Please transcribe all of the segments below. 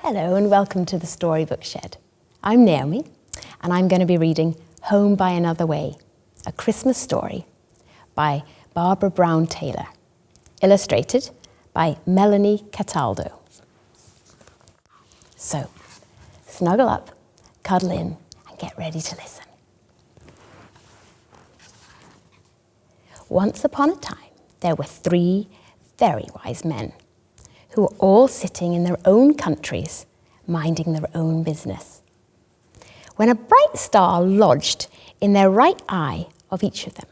Hello and welcome to the Storybook Shed. I'm Naomi and I'm going to be reading Home by Another Way, a Christmas story by Barbara Brown Taylor, illustrated by Melanie Cataldo. So, snuggle up, cuddle in and get ready to listen. Once upon a time, there were 3 very wise men who were all sitting in their own countries, minding their own business, when a bright star lodged in their right eye of each of them.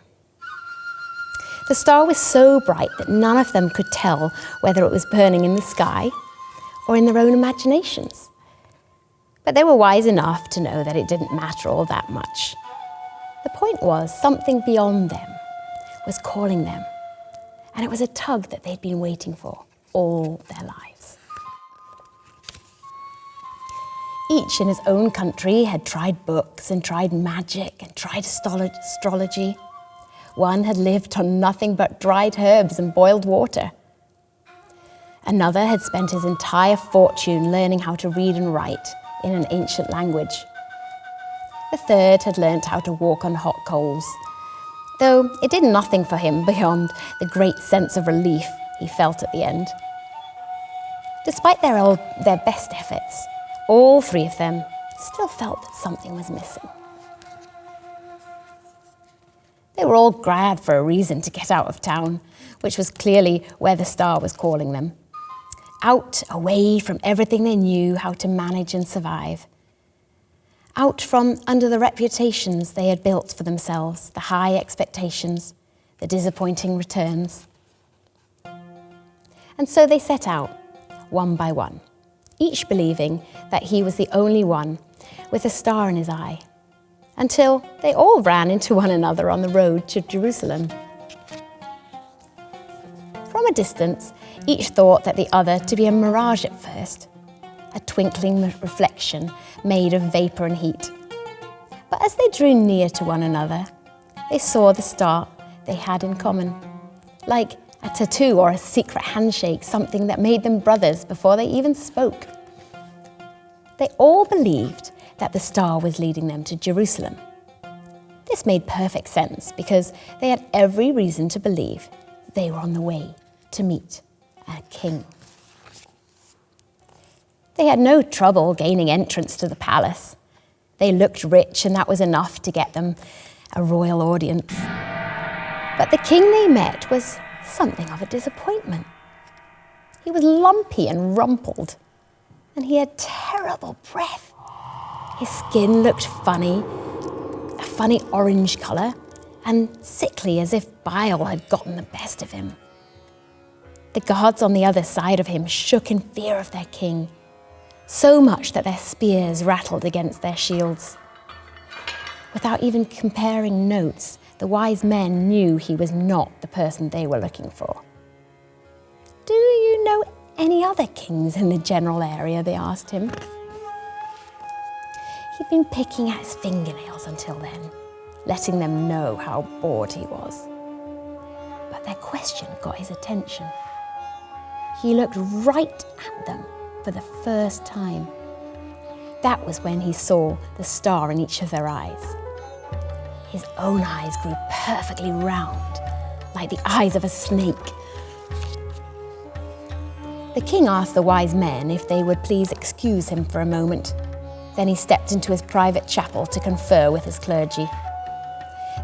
The star was so bright that none of them could tell whether it was burning in the sky or in their own imaginations. But they were wise enough to know that it didn't matter all that much. The point was, something beyond them was calling them, and it was a tug that they'd been waiting for all their lives. Each in his own country had tried books and tried magic and tried astrology. One had lived on nothing but dried herbs and boiled water. Another had spent his entire fortune learning how to read and write in an ancient language. The third had learnt how to walk on hot coals, though it did nothing for him beyond the great sense of relief he felt at the end. Despite their best efforts, all 3 of them still felt that something was missing. They were all glad for a reason to get out of town, which was clearly where the star was calling them. Out, away from everything they knew how to manage and survive. Out from under the reputations they had built for themselves, the high expectations, the disappointing returns. And so they set out, one by one, each believing that he was the only one with a star in his eye, until they all ran into one another on the road to Jerusalem. From a distance, each thought that the other to be a mirage at first, a twinkling reflection made of vapour and heat. But as they drew near to one another, they saw the star they had in common, like a tattoo or a secret handshake, something that made them brothers before they even spoke. They all believed that the star was leading them to Jerusalem. This made perfect sense because they had every reason to believe they were on the way to meet a king. They had no trouble gaining entrance to the palace. They looked rich, and that was enough to get them a royal audience. But the king they met was something of a disappointment. He was lumpy and rumpled, and he had terrible breath. His skin looked funny, a funny orange colour, and sickly, as if bile had gotten the best of him. The guards on the other side of him shook in fear of their king, so much that their spears rattled against their shields. Without even comparing notes, the wise men knew he was not the person they were looking for. "Do you know any other kings in the general area?" they asked him. He'd been picking at his fingernails until then, letting them know how bored he was. But their question got his attention. He looked right at them for the first time. That was when he saw the star in each of their eyes. His own eyes grew perfectly round, like the eyes of a snake. The king asked the wise men if they would please excuse him for a moment. Then he stepped into his private chapel to confer with his clergy.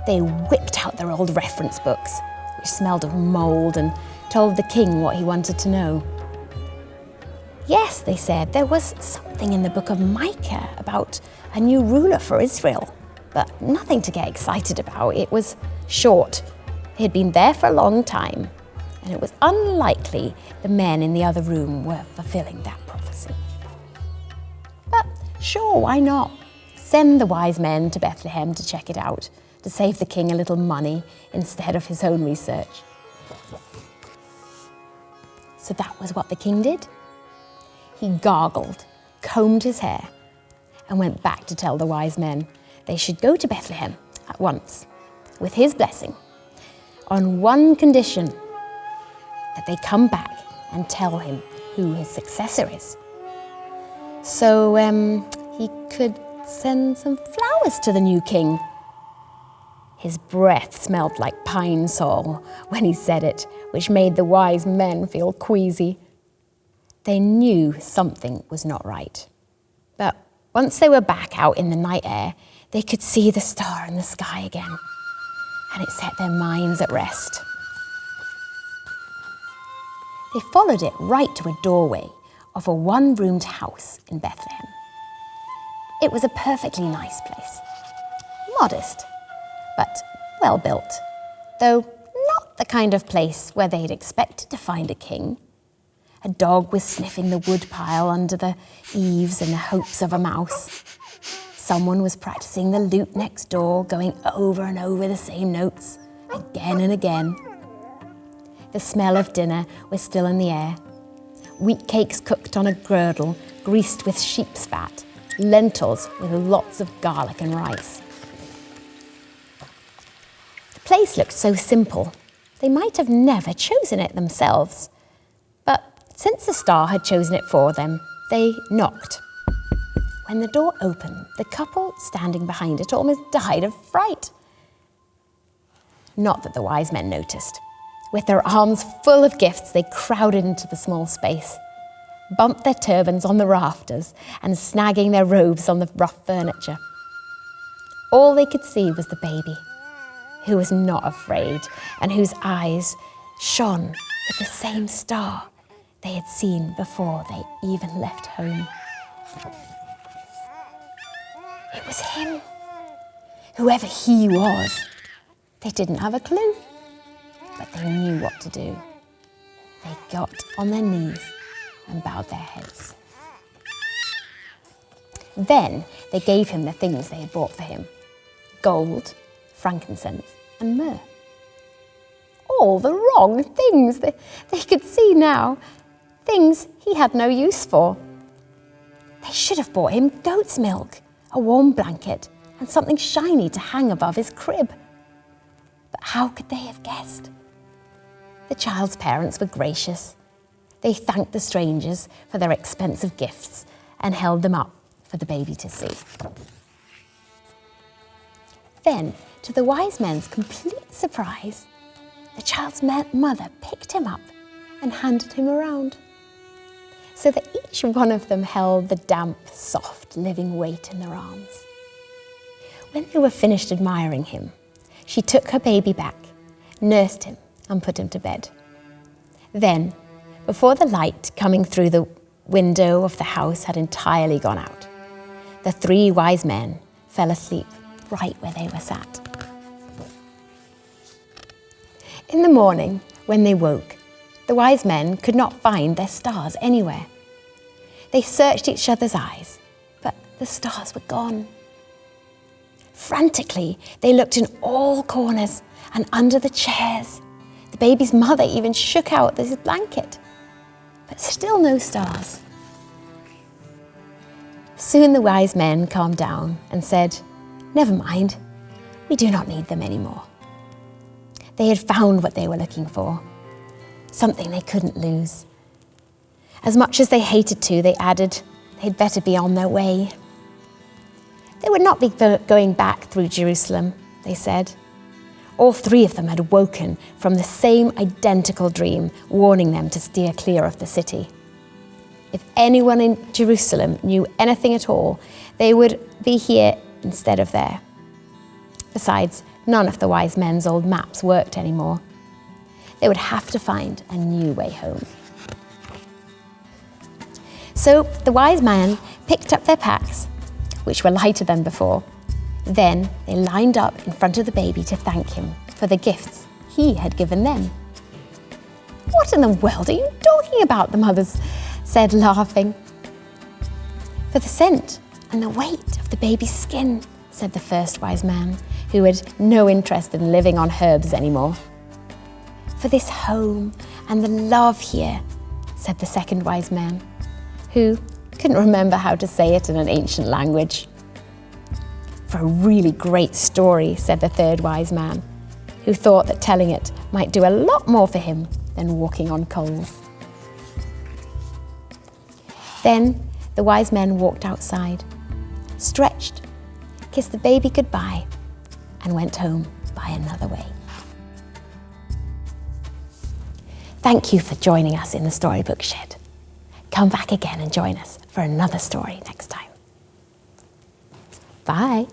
They whipped out their old reference books, which smelled of mould, and told the king what he wanted to know. Yes, they said, there was something in the book of Micah about a new ruler for Israel, but nothing to get excited about. It was short. He had been there for a long time, and it was unlikely the men in the other room were fulfilling that prophecy. But sure, why not? Send the wise men to Bethlehem to check it out, to save the king a little money instead of his own research. So that was what the king did. He gargled, combed his hair, and went back to tell the wise men they should go to Bethlehem at once, with his blessing, on one condition, that they come back and tell him who his successor is. so he could send some flowers to the new king. His breath smelled like pine sol when he said it, which made the wise men feel queasy. They knew something was not right. But once they were back out in the night air, they could see the star in the sky again, and it set their minds at rest. They followed it right to a doorway of a one-roomed house in Bethlehem. It was a perfectly nice place, modest, but well-built, though not the kind of place where they'd expected to find a king. A dog was sniffing the wood pile under the eaves in the hopes of a mouse. Someone was practicing the lute next door, going over and over the same notes, again and again. The smell of dinner was still in the air. Wheat cakes cooked on a girdle, greased with sheep's fat, lentils with lots of garlic and rice. The place looked so simple, they might have never chosen it themselves. But since the star had chosen it for them, they knocked. When the door opened, the couple standing behind it almost died of fright. Not that the wise men noticed. With their arms full of gifts, they crowded into the small space, bumped their turbans on the rafters and snagging their robes on the rough furniture. All they could see was the baby, who was not afraid and whose eyes shone with the same star they had seen before they even left home. It was him, whoever he was. They didn't have a clue, but they knew what to do. They got on their knees and bowed their heads. Then they gave him the things they had bought for him: gold, frankincense, and myrrh. All the wrong things they could see now, things he had no use for. They should have bought him goat's milk, a warm blanket, and something shiny to hang above his crib. But how could they have guessed? The child's parents were gracious. They thanked the strangers for their expensive gifts and held them up for the baby to see. Then, to the wise men's complete surprise, the child's mother picked him up and handed him around, so that each one of them held the damp, soft, living weight in their arms. When they were finished admiring him, she took her baby back, nursed him, and put him to bed. Then, before the light coming through the window of the house had entirely gone out, the three wise men fell asleep right where they were sat. In the morning, when they woke, the wise men could not find their stars anywhere. They searched each other's eyes, but the stars were gone. Frantically, they looked in all corners and under the chairs. The baby's mother even shook out his blanket, but still no stars. Soon the wise men calmed down and said, "Never mind, we do not need them anymore." They had found what they were looking for, something they couldn't lose. As much as they hated to, they added they'd better be on their way. They would not be going back through Jerusalem, they said. All three of them had woken from the same identical dream, warning them to steer clear of the city. If anyone in Jerusalem knew anything at all, they would be here instead of there. Besides, none of the wise men's old maps worked anymore. They would have to find a new way home. So the wise men picked up their packs, which were lighter than before. Then they lined up in front of the baby to thank him for the gifts he had given them. "What in the world are you talking about?" the mothers said, laughing. "For the scent and the weight of the baby's skin," said the first wise man, who had no interest in living on herbs anymore. "For this home and the love here," said the second wise man, who couldn't remember how to say it in an ancient language. "For a really great story," said the third wise man, who thought that telling it might do a lot more for him than walking on coals. Then the wise men walked outside, stretched, kissed the baby goodbye, and went home by another way. Thank you for joining us in the Storybook Shed. Come back again and join us for another story next time. Bye.